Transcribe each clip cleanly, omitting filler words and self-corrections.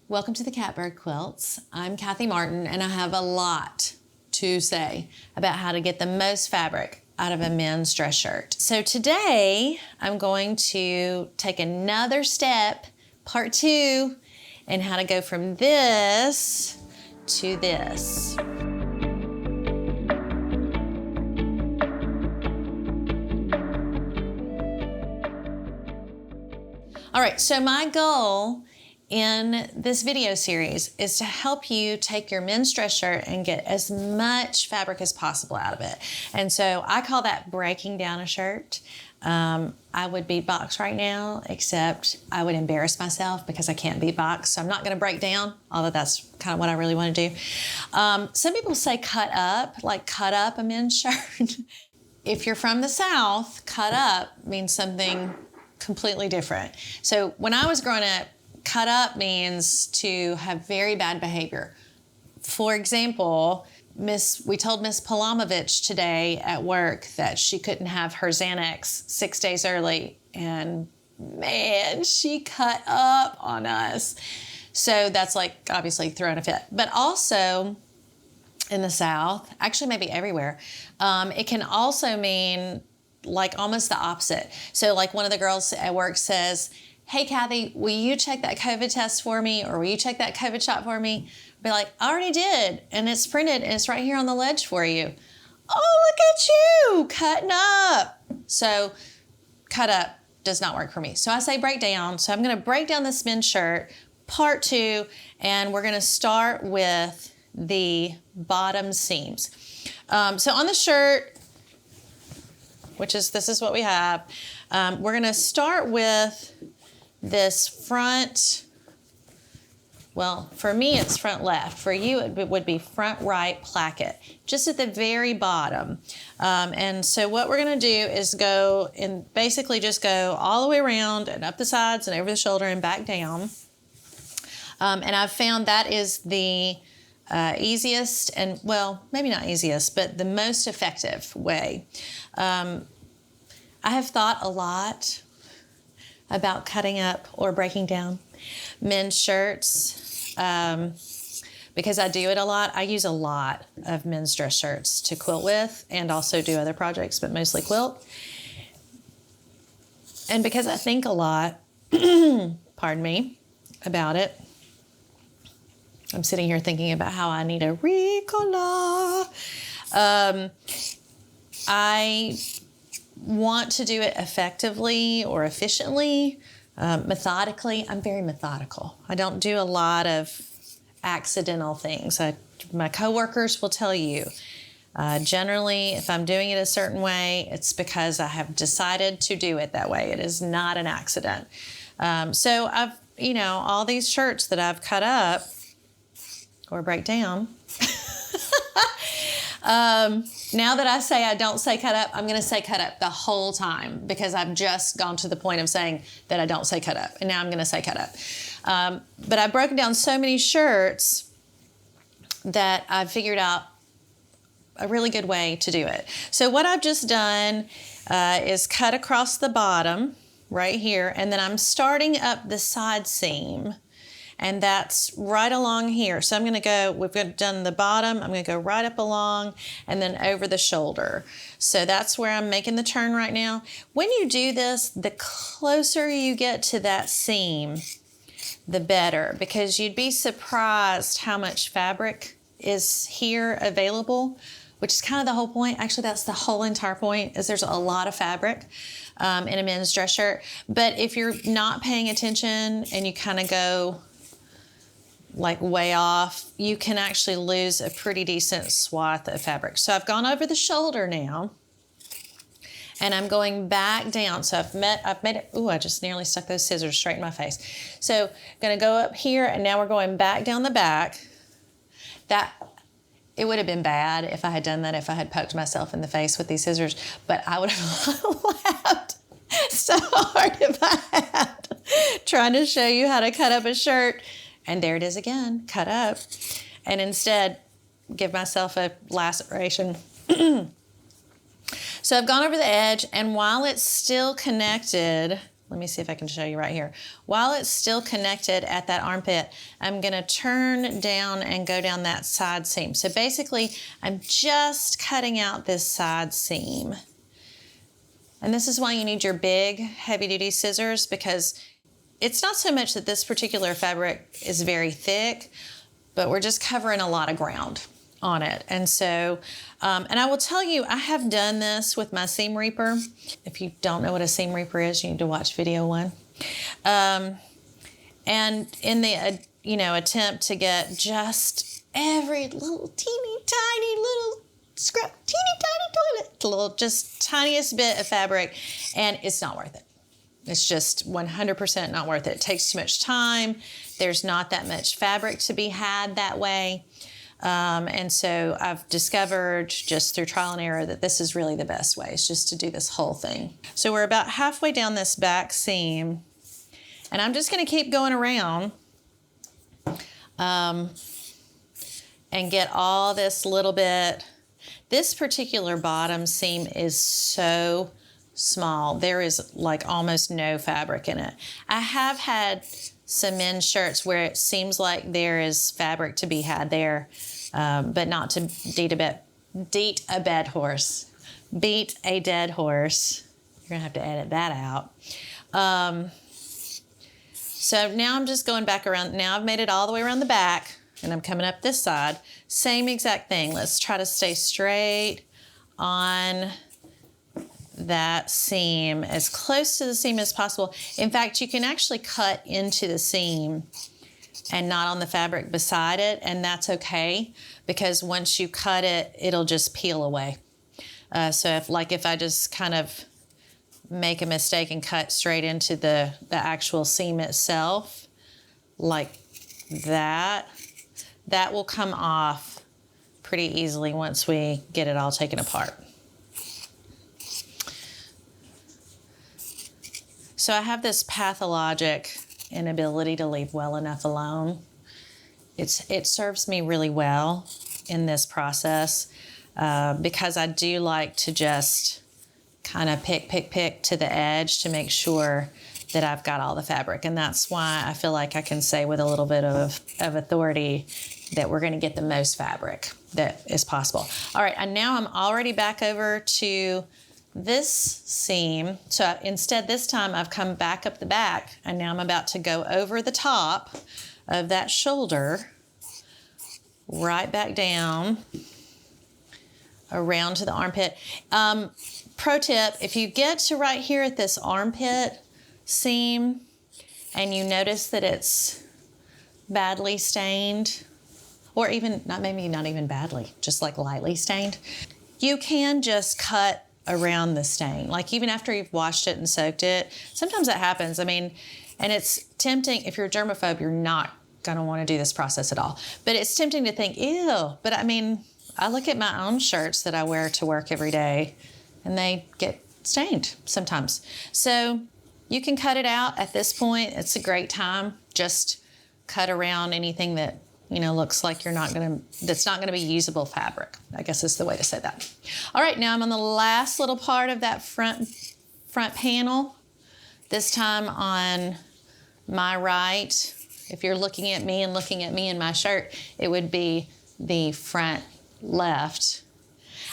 Welcome to the Catbird Quilts. I'm Kathy Martin, and I have a lot to say about how to get the most fabric out of a men's dress shirt. So today, I'm going to take another step, part 2, in how to go from this to this. All right, so my goal in this video series is to help you take your men's dress shirt and get as much fabric as possible out of it. And so I call that breaking down a shirt. I would beatbox right now, except I would embarrass myself because I can't beatbox. So I'm not gonna break down, although that's kind of what I really wanna do. Some people say cut up, like cut up a men's shirt. If you're from the South, cut up means something completely different. So when I was growing up, cut up means to have very bad behavior. For example, we told Miss Palamovich today at work that she couldn't have her Xanax 6 days early, and man, she cut up on us. So that's like obviously throwing a fit. But also in the South, actually maybe everywhere, it can also mean like almost the opposite. So like one of the girls at work says, "Hey Kathy, will you check that COVID test for me? Or will you check that COVID shot for me?" I'll be like, "I already did, and it's printed and it's right here on the ledge for you." "Oh, look at you, cutting up." So cut up does not work for me. So I say break down. So I'm gonna break down this men's shirt, part 2, and we're gonna start with the bottom seams. So on the shirt, this is what we have. We're gonna start with this front, well, for me it's front left. For you it would be front right placket, just at the very bottom. And so what we're gonna do is go and basically just go all the way around and up the sides and over the shoulder and back down. And I've found that is the easiest and, well, maybe not easiest, but the most effective way. I have thought a lot about cutting up or breaking down men's shirts because I do it a lot. I use a lot of men's dress shirts to quilt with and also do other projects, but mostly quilt. And because I think a lot, pardon me, about it, I'm sitting here thinking about how I need a Ricola. I want to do it effectively or efficiently, methodically. I'm very methodical. I don't do a lot of accidental things. My coworkers will tell you, generally, if I'm doing it a certain way, it's because I have decided to do it that way. It is not an accident. So I've, all these shirts that I've cut up or break down, now that I say I don't say cut up, I'm going to say cut up the whole time because I've just gone to the point of saying that I don't say cut up, and now I'm going to say cut up. But I've broken down so many shirts that I've figured out a really good way to do it. So what I've just done is cut across the bottom right here, and then I'm starting up the side seam. And that's right along here. So I'm going to go, we've done the bottom, I'm going to go right up along and then over the shoulder. So that's where I'm making the turn right now. When you do this, the closer you get to that seam, the better, because you'd be surprised how much fabric is here available, which is kind of the whole point. Actually, that's the whole entire point, is there's a lot of fabric in a men's dress shirt. But if you're not paying attention and you kind of go like way off, you can actually lose a pretty decent swath of fabric. So I've gone over the shoulder now, and I'm going back down. So I've made it, ooh, I just nearly stuck those scissors straight in my face. So I'm gonna go up here, and now we're going back down the back. It would have been bad if I had done that, if I had poked myself in the face with these scissors, but I would have laughed so hard if I had, trying to show you how to cut up a shirt. And there it is again, cut up. And instead, give myself a laceration. So I've gone over the edge, and while it's still connected, let me see if I can show you right here. While it's still connected at that armpit, I'm gonna turn down and go down that side seam. So basically, I'm just cutting out this side seam. And this is why you need your big, heavy-duty scissors, because it's not so much that this particular fabric is very thick, but we're just covering a lot of ground on it. And so, and I will tell you, I have done this with my seam reaper. If you don't know what a seam reaper is, you need to watch video 1. And in the, attempt to get just every little teeny tiny little scrap, teeny tiny toilet, little just tiniest bit of fabric, and it's not worth it. It's just 100% not worth it. It takes too much time. There's not that much fabric to be had that way. And so I've discovered just through trial and error that this is really the best way, is just to do this whole thing. So we're about halfway down this back seam, and I'm just gonna keep going around and get all this little bit. This particular bottom seam is so small. There is like almost no fabric in it. I have had some men's shirts where it seems like there is fabric to be had there, but not to beat a dead horse. Beat a dead horse. You're gonna have to edit that out. So now I'm just going back around. Now I've made it all the way around the back, and I'm coming up this side. Same exact thing. Let's try to stay straight on that seam, as close to the seam as possible. In fact, you can actually cut into the seam and not on the fabric beside it, and that's okay, because once you cut it, it'll just peel away. So if I just kind of make a mistake and cut straight into the actual seam itself, like that will come off pretty easily once we get it all taken apart. So I have this pathologic inability to leave well enough alone. It serves me really well in this process because I do like to just kind of pick to the edge to make sure that I've got all the fabric. And that's why I feel like I can say with a little bit of authority that we're gonna get the most fabric that is possible. All right, and now I'm already back over to this seam. So instead this time I've come back up the back, and now I'm about to go over the top of that shoulder, right back down around to the armpit. Pro tip, if you get to right here at this armpit seam and you notice that it's badly stained, or even maybe not even badly, just like lightly stained, you can just cut around the stain. Like even after you've washed it and soaked it, sometimes that happens. I mean, and it's tempting, if you're a germaphobe, you're not gonna wanna do this process at all. But it's tempting to think, ew, but I mean, I look at my own shirts that I wear to work every day and they get stained sometimes. So you can cut it out at this point. It's a great time. Just cut around anything that looks like that's not gonna be usable fabric, I guess is the way to say that. All right, now I'm on the last little part of that front panel. This time on my right. If you're looking at me and looking at me in my shirt, it would be the front left.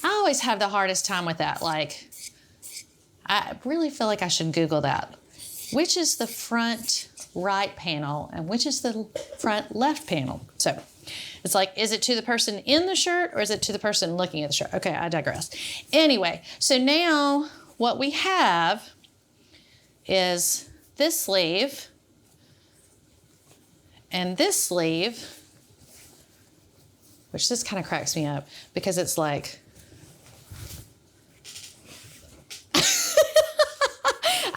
I always have the hardest time with that. Like, I really feel like I should Google that. Which is the front right panel and which is the front left panel? So it's like, is it to the person in the shirt or is it to the person looking at the shirt? Okay, I digress. Anyway, so now what we have is this sleeve and this sleeve, which this kind of cracks me up because it's like,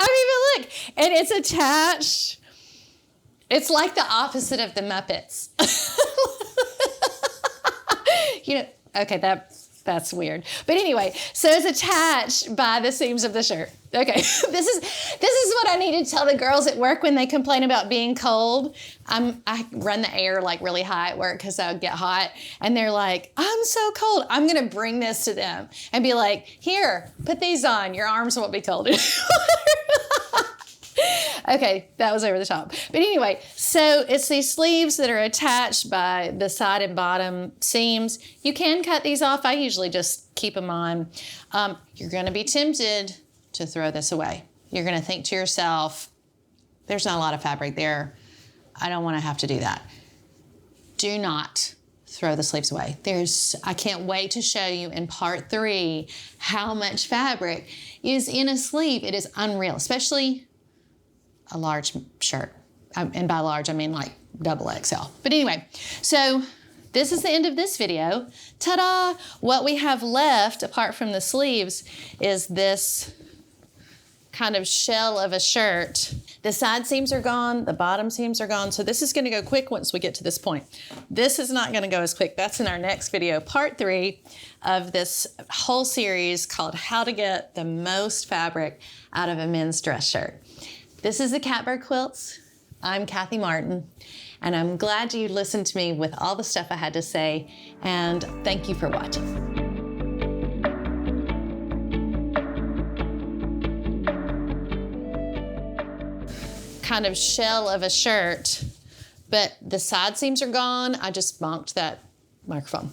I mean, but look, and it's attached. It's like the opposite of the Muppets. Okay, that's weird. But anyway, so it's attached by the seams of the shirt. Okay, this is what I need to tell the girls at work when they complain about being cold. I run the air like really high at work because I get hot, and they're like, "I'm so cold." I'm gonna bring this to them and be like, "Here, put these on. Your arms won't be cold." Okay, that was over the top. But anyway, so it's these sleeves that are attached by the side and bottom seams. You can cut these off. I usually just keep them on. You're going to be tempted to throw this away. You're going to think to yourself, there's not a lot of fabric there. I don't want to have to do that. Do not throw the sleeves away. I can't wait to show you in part 3 how much fabric is in a sleeve. It is unreal, especially a large shirt. And by large, I mean like double XL. But anyway, so this is the end of this video. Ta-da! What we have left, apart from the sleeves, is this kind of shell of a shirt. The side seams are gone, the bottom seams are gone, so this is gonna go quick once we get to this point. This is not gonna go as quick. That's in our next video, part 3 of this whole series called How to Get the Most Fabric Out of a Men's Dress Shirt. This is the Catbird Quilts. I'm Kathy Martin, and I'm glad you listened to me with all the stuff I had to say, and thank you for watching. Kind of shell of a shirt, but the side seams are gone. I just bonked that microphone.